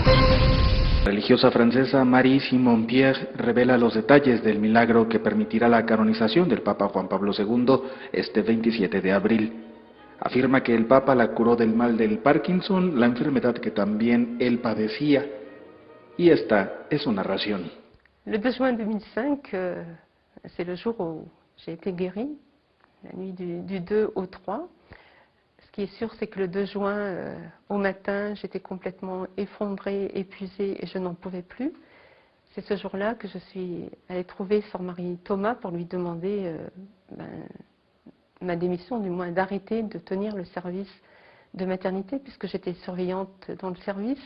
La religiosa francesa Marie Simon-Pierre revela los detalles del milagro que permitirá la canonización del Papa Juan Pablo II este 27 de abril. Afirma que el Papa la curó del mal del Parkinson, la enfermedad que también él padecía. Y esta es su narración. Le 2 juin 2005, c'est le jour où j'ai été guérie, la nuit du 2 au 3. Ce qui est sûr, c'est que le 2 juin, au matin, j'étais complètement effondrée, épuisée et je n'en pouvais plus. C'est ce jour-là que je suis allée trouver Sœur Marie Thomas pour lui demander ma démission, du moins d'arrêter de tenir le service de maternité, puisque j'étais surveillante dans le service,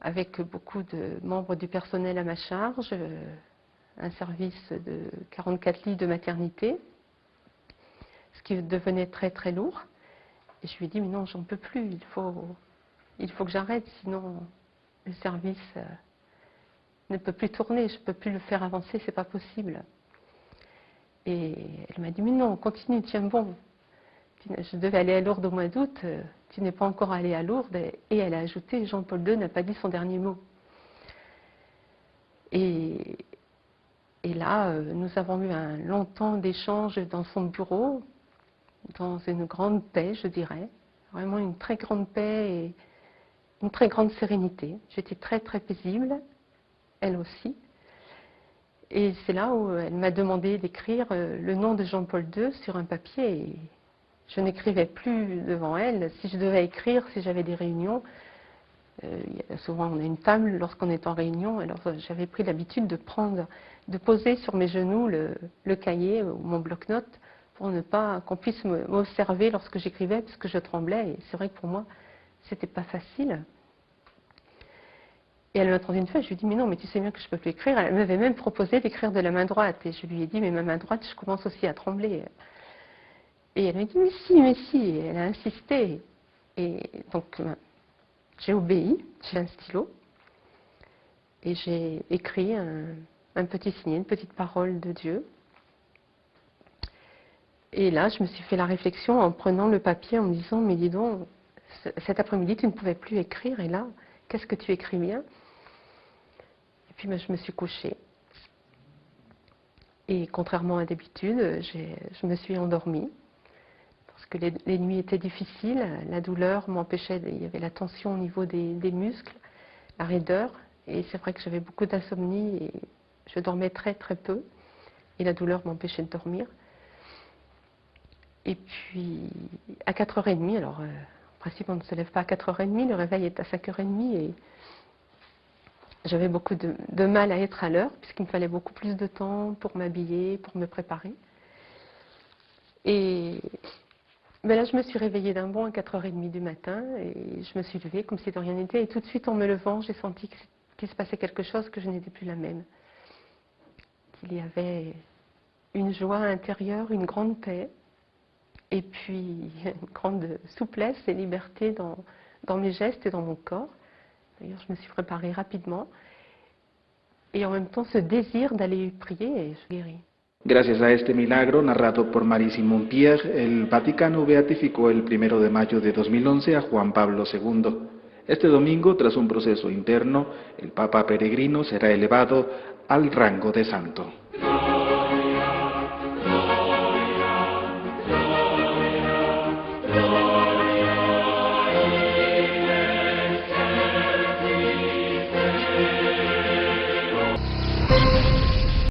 avec beaucoup de membres du personnel à ma charge, un service de 44 lits de maternité, ce qui devenait très très lourd. Et je lui ai dit, mais non, j'en peux plus, il faut que j'arrête, sinon le service ne peut plus tourner, je ne peux plus le faire avancer, c'est pas possible. Et elle m'a dit, mais non, continue, tiens bon. Je devais aller à Lourdes au mois d'août, tu n'es pas encore allé à Lourdes. Et elle a ajouté, Jean-Paul II n'a pas dit son dernier mot. Et là, nous avons eu un long temps d'échange dans son bureau, dans une grande paix, je dirais. Vraiment une très grande paix et une très grande sérénité. J'étais très très paisible, elle aussi. Et c'est là où elle m'a demandé d'écrire le nom de Jean-Paul II sur un papier. Et je n'écrivais plus devant elle. Si je devais écrire, si j'avais des réunions, souvent on a une table lorsqu'on est en réunion, alors j'avais pris l'habitude de poser sur mes genoux le cahier ou mon bloc-notes pour ne pas qu'on puisse m'observer lorsque j'écrivais, parce que je tremblais. Et c'est vrai que pour moi, c'était pas facile. Et elle m'a entendu une fois, je lui ai dit, mais non, mais tu sais bien que je ne peux plus écrire. Elle m'avait même proposé d'écrire de la main droite. Et je lui ai dit, mais ma main droite, je commence aussi à trembler. Et elle m'a dit, mais si, mais si. Et elle a insisté. Et donc, j'ai obéi, j'ai un stylo. Et j'ai écrit un petit signet, une petite parole de Dieu. Et là, je me suis fait la réflexion en prenant le papier, en me disant, mais dis donc, cet après-midi, tu ne pouvais plus écrire. Et là, qu'est-ce que tu écris bien? Et puis je me suis couchée. Et contrairement à d'habitude, je me suis endormie. Parce que les nuits étaient difficiles, la douleur m'empêchait, il y avait la tension au niveau des muscles, la raideur. Et c'est vrai que j'avais beaucoup d'insomnie et je dormais très très peu. Et la douleur m'empêchait de dormir. Et puis, à 4h30, alors en principe on ne se lève pas à 4h30, le réveil est à 5h30 et j'avais beaucoup de mal à être à l'heure puisqu'il me fallait beaucoup plus de temps pour m'habiller, pour me préparer. Et là je me suis réveillée d'un bond à 4h30 du matin et je me suis levée comme si de rien n'était et tout de suite en me levant j'ai senti qu'il se passait quelque chose, que je n'étais plus la même. Qu'il y avait une joie intérieure, une grande paix. Et puis une grande souplesse et liberté dans mes gestes et dans mon corps. D'ailleurs, je me suis préparée rapidement. Et en même temps, ce désir d'aller prier et je guéris. Gracias a este milagro narrado por Marie Simon-Pierre, el Vaticano beatificó el 1 de mayo de 2011 a Juan Pablo II. Este domingo, tras un proceso interno, el Papa peregrino será elevado al rango de santo.